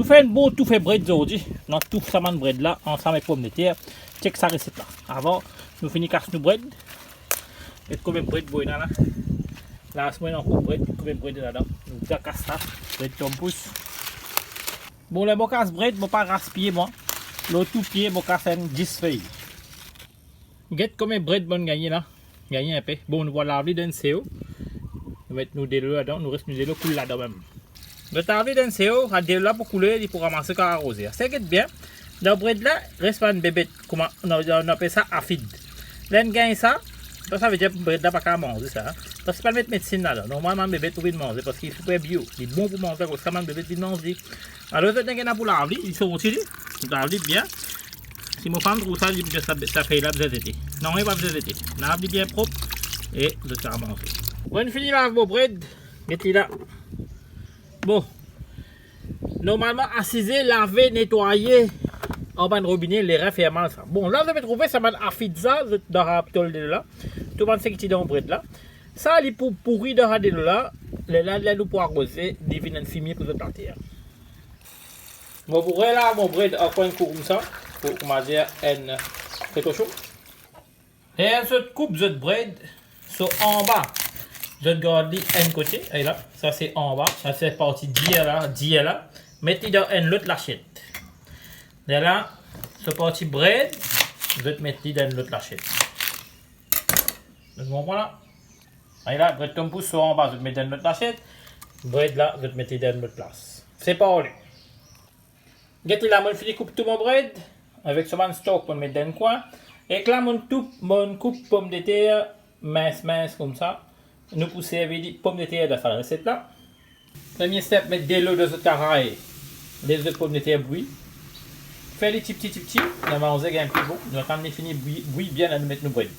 fait un bon tout fait bread aujourd'hui. Dans tout ça man bread là, ensemble avec pommes de terre. Check sa recette là. Avant, nous finissons casse nous bread. Et combien de bread boy là? La semaine encore bread, combien de bread là-dedans? Nous casse ça, bread comme pouce. Bon, les bon casse bread, bon pas gaspiller moi. L'autre tout pied, bon casse 10 feuilles. Get combien de bread bon gagner là? Gagner un peu. Bon, nous voilà la d'un CO. Nous mettons nous des là-dedans, nous restons des lots cool là-dedans même. Le tarvé d'un CO, à des là pour couler, il pour ramasser car arroser. C'est que bien. Dans le bread là, reste pas une bébête. Comment on appelle ça afide. Là, on gagne ça. Ça veut dire que le bread là pas qu'à manger ça. Parce que pas mettre médecine là. Normalement, le bébé peut manger parce qu'il est super bio. Il est bon pour manger parce que le bébé peut manger. Alors, vous avez pour laver, ils sont aussi. Vous lavez bien. Si mon femme trouve ça, ça fait là, vous êtes été. Non, il va vous être. Lavez bien propre et vous êtes à manger. Quand on finit là, vos bread, mettez là. Bon, normalement, assiser, laver, nettoyer en bas de robinet, les refs et mal ça. Bon, là, vous avez trouvé ça, à pizza, dans la raptole de là. Tout le monde sait que tu dans le bread là. Ça, il est pour pourrir dans la là. Là, nous pour arroser, des vins fumier pour le planter. Bon, vous voyez là, mon bread en coin comme ça, pour comment dire, un précaution. Et cette coupe de bread, sur en bas. Je garde un côté, et là, ça c'est en bas, ça c'est partie d'hier là, mettez dans une autre lâchette. Et là, ce partie bread, je vais te mettre dans l'autre lâchette. Vous comprenez là? Et là, bread comme pouce en bas, je te mets dans l'autre lâchette, bread là, je te mets dans l'autre place. C'est pas lui. Gâtez là, je finis coupe tout mon bread, avec ce man stock pour le mettre dans le coin, et là, mon coupe pomme de terre, mince comme ça. Nous pour servir des pommes de terre dans cette recette là. Premier step, mettre de l'eau dans ce carré, les autres pommes de terre bouillir. Faire les petits. On va manger un peu beau. Nous quand on finit bouillir bien, là, nous mettre nos bread.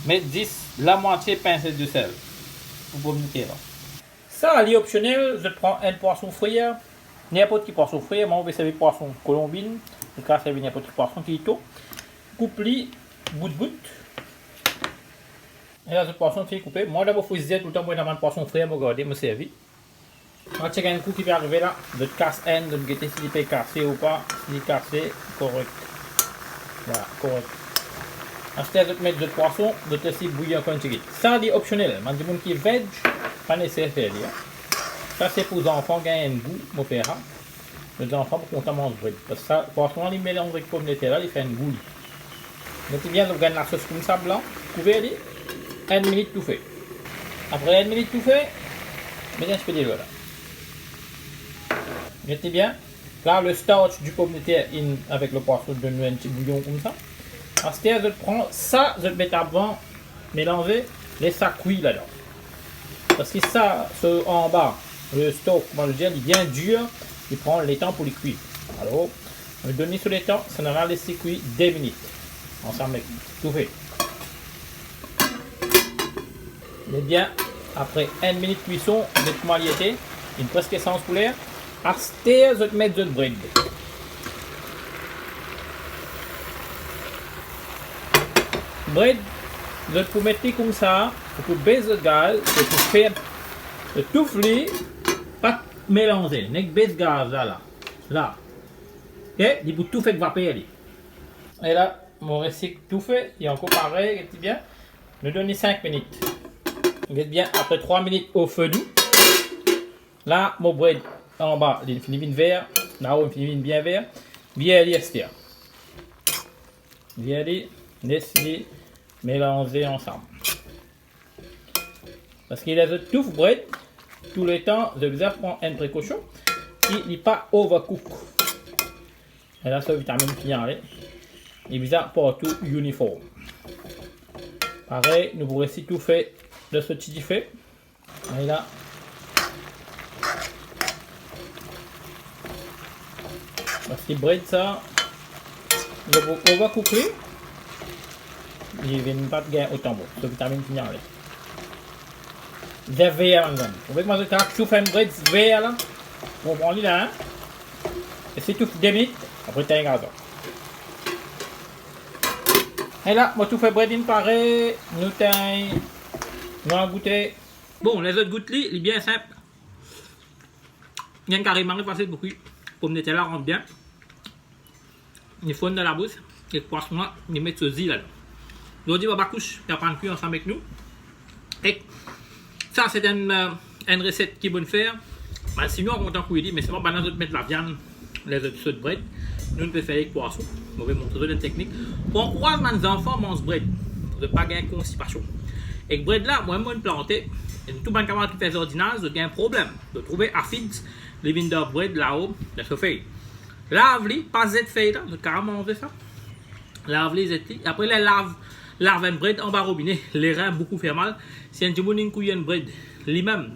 Mettre 10, la moitié pincée de sel pour pommes de terre. Ça, est optionnel. Je prends un poisson frit. N'importe quel poisson frit. Moi, on va servir poisson colombine. Je vais servir n'importe quel poisson qui est tout. Coupe-li, bout. Et là, ce poisson fait couper. Moi, d'abord, il faut se dire tout le temps, moi, dans le poisson frais, je vais regarder, me servir. On va checker un coup qui peut arriver là. De casse N, de guetter s'il peut casser ou pas. S'il est cassé, correct. Voilà, correct. Ensuite, je vais mettre de poisson, de te laisser bouillir encore un petit peu. Ça, c'est optionnel. Mais des gens qui est veg, pas nécessaire. Ça, c'est pour les enfants qui ont un goût, mon père. Les enfants, pour qu'on mange bread. Parce que ça, le poisson, il mélange avec pommes de terre, il fait un goût. Mettez bien, vous gagnez la sauce comme ça, blanc, couvert. 1 minute tout fait. Après 1 minute tout fait, mettez un petit peu de l'eau là. Mettez bien. Là, le starch du pomme de terre avec le poisson donne un petit bouillon comme ça. Ensuite, je prends ça, je le mets avant, mélanger, laisse ça cuire là-dedans. Parce que ça, en bas, le stock, comment je dis, il est bien dur, il prend le temps pour le cuire. Alors, on va donner sur le temps, ça va laisser cuire 2 minutes. Ensemble avec tout fait. Mais bien, après 1 minute de cuisson, de tomaillité, une presque essence pour l'air, après, je vais mettre de bread. Bread, je vais vous mettre comme ça, pour baisser le gaz, pour faire le touffler, pas mélanger, n'est que baisser le gaz là. Ok, il faut tout faire vapeur. Et là, mon récit tout fait, il est encore pareil, c'est bien. Je donne 5 minutes. Vous bien, après 3 minutes au feu doux. Là, mon bread en bas, il finit bien vert. Là-haut, il finit bien vert. Bien liester. Bien laisser mélanger ensemble. Parce qu'il a ce tout bread, tout le temps, je vais prendre une précaution. Il n'est pas overcook. Et là, ça vitamine qui en est. Il est partout uniforme. Pareil, nous vous récitons tout fait de ce petit fait. Et là, parce que bread ça, on va couper. Il ne vient pas de gagner autant bon. Ce vitamine qui en est. Des verres là. Vous voyez comment je tout fait un bread vert là. On prend là. Hein? Et c'est tout 2 minutes. Après, tu as un gazon. Et là, moi tout fait bread in pareil. Nous allons goûter. Bon, les autres gouttes, il est bien simple. Il y a carrément passé beaucoup. pomme de terre là rentre bien. Il faut dans la bouche. Et le poisson là, il met ce zi là. Aujourd'hui, Baba Couche, il apprend cuire ensemble avec nous. Et ça, c'est une recette qui est bonne à faire. Ben, sinon, on compte couiller, mais c'est pas banal de mettre la viande, les autres de bread. Nous, on peut faire avec poisson. On va montrer la technique. Pour encourager les enfants à manger bread, pour ne pas gagner constipation. Et le bread là, moi, je l'ai planté. Et tout le monde qui fait ordinaire, il y a un problème de trouver à feed les vignes de bread là-haut, de ce fait. Lave-les, pas cette feuille là, de carrément manger ça. Lave-les, après les lave un bread en bas robinet, les reins beaucoup fait mal. Si un petit couille un bread, lui-même,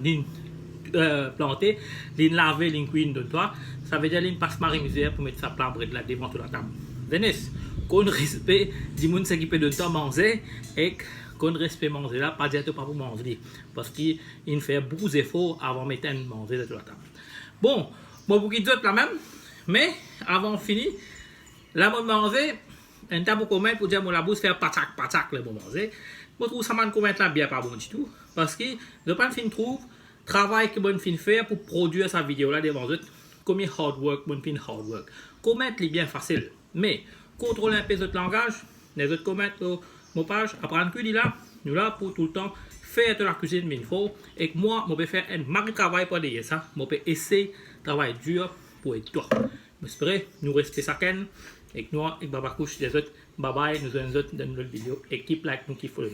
planté, l'in lavé, l'in cuit de toi, ça veut dire l'in passe marie misère pour mettre sa plat bread là devant toute la table. Denis, qu'on respect, dis moun ce qui peut de temps manger et qu'on respect manger là, pas dire pas pour manger, parce qu'il fait beaucoup d'efforts avant de mettre un manger de toute la table. Bon, pour qui d'autre la même, mais avant de finir, là, on manger. Un tabou commun pour dire que la bouche fait patak le bon manger. Je trouve ça man commun là bien pas bon du tout. Parce que je pas fin trouve travail que bonne fin faire pour produire sa vidéo là devant eux. Combien hard work, bonne fin hard work. Comment est bien facile. Mais contrôler un peu notre langage, les autres commentaires sur mon page, apprendre que là, nous là pour tout le temps faire de la cuisine mais il faut. Et que moi, je peux faire un marque travail pour dire ça. Je peux essayer de travailler dur pour être toi. J'espère nous respecter ça. Et nous, avec Baba Couche, des autres, bye bye, nous avons une autre vidéo. Équipe like nous qui faut.